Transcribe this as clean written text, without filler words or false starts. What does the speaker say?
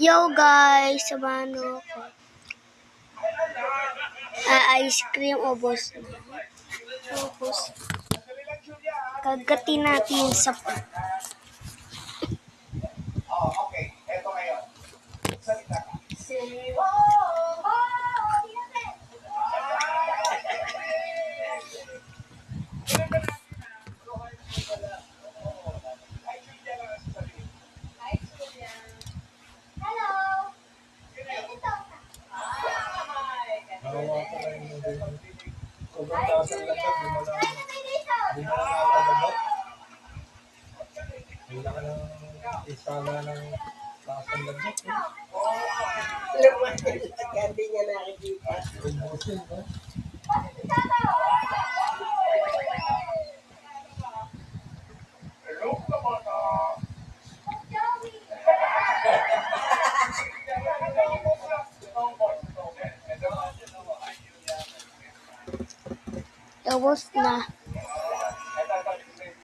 Yo guys, samahan mo ako. Ice cream, ubos na. Ubos. Kagatin natin sa pan. Okay, eto ngayon. Salita ka. Isala ng lasang lagot. Hindi niya nakikita. Ubusin, no? Ubos na.